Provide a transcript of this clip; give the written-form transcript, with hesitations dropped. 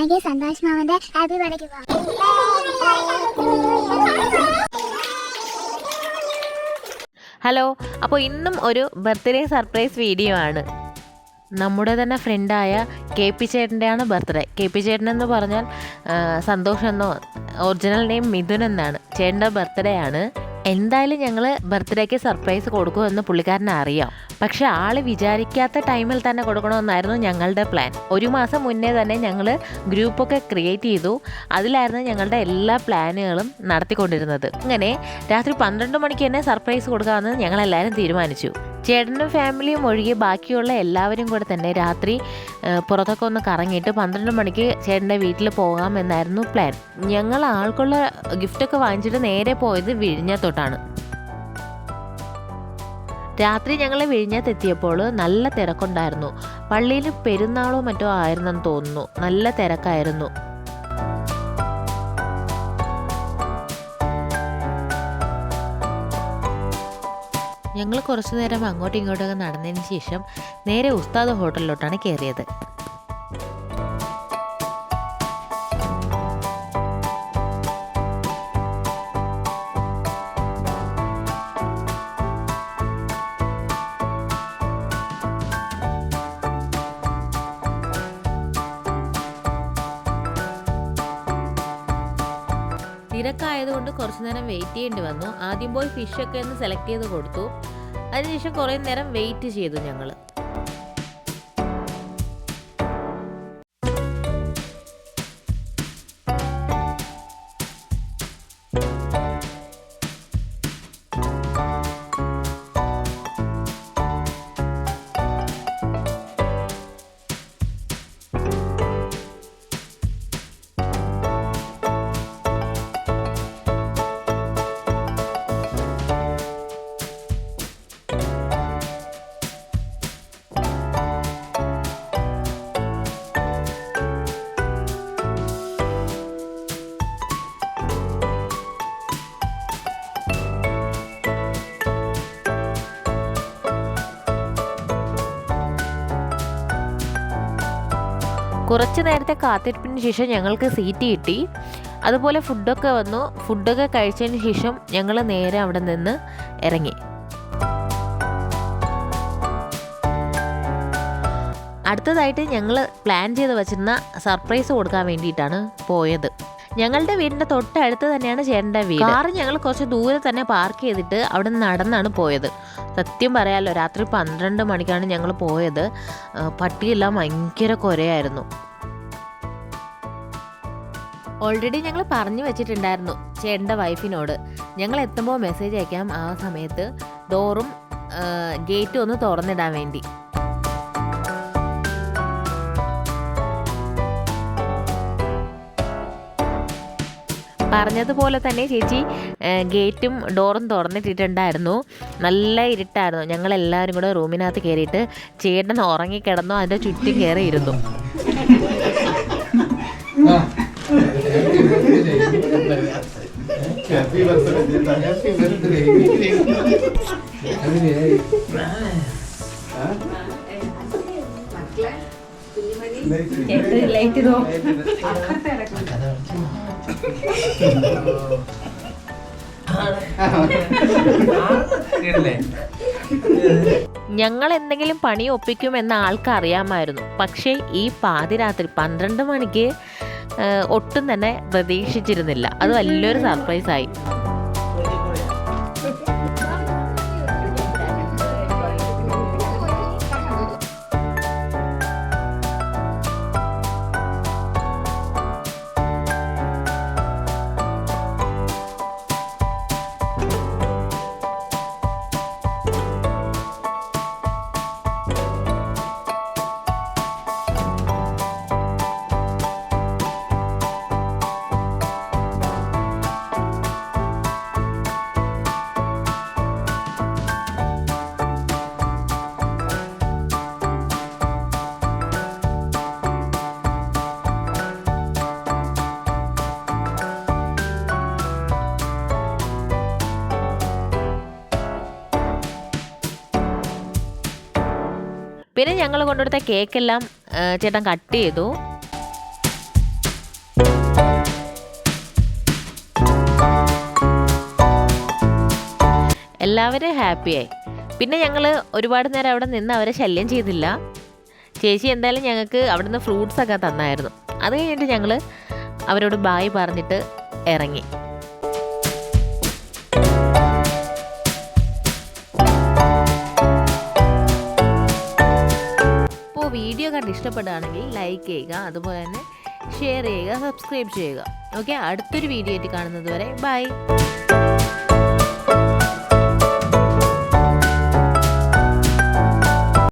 വേണമെങ്കിൽ സന്തോഷ് മാമന്റെ ഹാപ്പി ബർത്ത്ഡേക്ക് പോകാം. ഹലോ, അപ്പോൾ ഇന്നും ഒരു ബർത്ത്ഡേ സർപ്രൈസ് വീഡിയോ ആണ്. നമ്മുടെ തന്നെ ഫ്രണ്ടായ കെ പി ചേട്ടൻ്റെയാണ് ബർത്ത്ഡേ. കെ പി ചേട്ടൻ എന്ന് പറഞ്ഞാൽ സന്തോഷ് എന്നോ, ഒറിജിനൽ നെയിം മിഥുൻ എന്നാണ്. ചേട്ടൻ്റെ ബർത്ത്ഡേ ആണ്. എന്തായാലും ഞങ്ങൾ ബർത്ത്ഡേക്ക് സർപ്രൈസ് കൊടുക്കുമെന്ന് പുള്ളിക്കാരനെ അറിയാം. പക്ഷെ ആൾ വിചാരിക്കാത്ത ടൈമിൽ തന്നെ കൊടുക്കണമെന്നായിരുന്നു ഞങ്ങളുടെ പ്ലാൻ. ഒരു മാസം മുന്നേ തന്നെ ഞങ്ങൾ ഗ്രൂപ്പൊക്കെ ക്രിയേറ്റ് ചെയ്തു. അതിലായിരുന്നു ഞങ്ങളുടെ എല്ലാ പ്ലാനുകളും നടത്തിക്കൊണ്ടിരുന്നത്. അങ്ങനെ രാത്രി 12 മണിക്ക് തന്നെ സർപ്രൈസ് കൊടുക്കാമെന്ന് ഞങ്ങളെല്ലാവരും തീരുമാനിച്ചു. ചേട്ടനും ഫാമിലിയും ഒഴികെ ബാക്കിയുള്ള എല്ലാവരും കൂടെ തന്നെ രാത്രി പുറത്തൊക്കെ ഒന്ന് കറങ്ങിയിട്ട് 12 മണിക്ക് ചേട്ടൻ്റെ വീട്ടിൽ പോകാമെന്നായിരുന്നു പ്ലാൻ. ഞങ്ങൾ ആൾക്കുള്ള ഗിഫ്റ്റൊക്കെ വാങ്ങിച്ചിട്ട് നേരെ പോയത് വിഴിഞ്ഞത്തോട്ടാണ്. രാത്രി ഞങ്ങൾ വിഴിഞ്ഞത്തെത്തിയപ്പോൾ നല്ല തിരക്കുണ്ടായിരുന്നു. പള്ളിയിൽ പെരുന്നാളോ മറ്റോ ആയിരുന്നെന്ന് തോന്നുന്നു. നല്ല തിരക്കായിരുന്നു. ഞങ്ങൾ കുറച്ചു നേരം അങ്ങോട്ടും ഇങ്ങോട്ടൊക്കെ നടന്നതിന് ശേഷം നേരെ ഉസ്താദ് ഹോട്ടലിലോട്ടാണ് കയറിയത്. തിരക്കായതുകൊണ്ട് കുറച്ചു നേരം വെയിറ്റ് ചെയ്യേണ്ടി വന്നു. ആദ്യം പോയി ഫിഷൊക്കെ ഒന്ന് സെലക്ട് ചെയ്ത് കൊടുത്തു. അതിനുശേഷം കുറേ നേരം വെയിറ്റ് ചെയ്തു ഞങ്ങൾ. കുറച്ച് നേരത്തെ കാത്തിരിപ്പിന് ശേഷം ഞങ്ങൾക്ക് സീറ്റ് കിട്ടി. അതുപോലെ ഫുഡൊക്കെ വന്നു. ഫുഡൊക്കെ കഴിച്ചതിന് ശേഷം ഞങ്ങൾ നേരെ അവിടെ നിന്ന് ഇറങ്ങി. അടുത്തതായിട്ട് ഞങ്ങൾ പ്ലാൻ ചെയ്ത് വച്ചിരുന്ന സർപ്രൈസ് കൊടുക്കാൻ വേണ്ടിയിട്ടാണ് പോയത്. ഞങ്ങളുടെ വീടിൻ്റെ തൊട്ടടുത്ത് തന്നെയാണ് ചേട്ടൻ്റെ വീട്. കാറ് ഞങ്ങൾ കുറച്ച് ദൂരെ തന്നെ പാർക്ക് ചെയ്തിട്ട് അവിടെ നടന്നാണ് പോയത്. സത്യം പറയാമല്ലോ, രാത്രി 12 മണിക്കാണ് ഞങ്ങൾ പോയത്. പട്ടിയെല്ലാം ഭയങ്കര കുരയായിരുന്നു. ഓൾറെഡി ഞങ്ങൾ പറഞ്ഞു വെച്ചിട്ടുണ്ടായിരുന്നു ചേട്ടൻ്റെ വൈഫിനോട്, ഞങ്ങൾ എത്തുമ്പോൾ മെസ്സേജ് അയക്കാം, ആ സമയത്ത് ഡോറും ഗേറ്റും ഒന്ന് തുറന്നിടാൻ വേണ്ടി. പറഞ്ഞതുപോലെ തന്നെ ചേച്ചി ഗേറ്റും ഡോറും തുറന്നിട്ടിട്ടുണ്ടായിരുന്നു. നല്ല ഇരുട്ടായിരുന്നു. ഞങ്ങളെല്ലാവരും കൂടെ റൂമിനകത്ത് കയറിയിട്ട് ചേട്ടൻ ഉറങ്ങിക്കിടന്നു. അതിൻ്റെ ചുറ്റും കയറിയിരുന്നു. ഞങ്ങൾ എന്തെങ്കിലും പണി ഒപ്പിക്കുമെന്ന് ആൾക്ക് അറിയാമായിരുന്നു. പക്ഷേ ഈ പാതിരാത്രി 12 മണിക്ക് ഒട്ടും തന്നെ പ്രതീക്ഷിച്ചിരുന്നില്ല. അത് വലിയൊരു സർപ്രൈസായി. പിന്നെ ഞങ്ങൾ കൊണ്ടുകൊടുത്ത കേക്കെല്ലാം ചേട്ടൻ കട്ട് ചെയ്തു. എല്ലാവരും ഹാപ്പിയായി. പിന്നെ ഞങ്ങൾ ഒരുപാട് നേരം അവിടെ നിന്ന് അവരെ ശല്യം ചെയ്തില്ല. ചേച്ചി എന്തായാലും ഞങ്ങൾക്ക് അവിടുന്ന് ഫ്രൂട്ട്സൊക്കെ തന്നായിരുന്നു. അത് കഴിഞ്ഞിട്ട് ഞങ്ങൾ അവരോട് ബായ് പറഞ്ഞിട്ട് ഇറങ്ങി. അപ്പോൾ വീഡിയോ കണ്ട് ഇഷ്ടപ്പെടുകയാണെങ്കിൽ ലൈക്ക് ചെയ്യുക, അതുപോലെ തന്നെ ഷെയർ ചെയ്യുക, സബ്സ്ക്രൈബ് ചെയ്യുക. ഓക്കെ, അടുത്തൊരു വീഡിയോ ആയിട്ട് കാണുന്നത് വരെ ബൈ.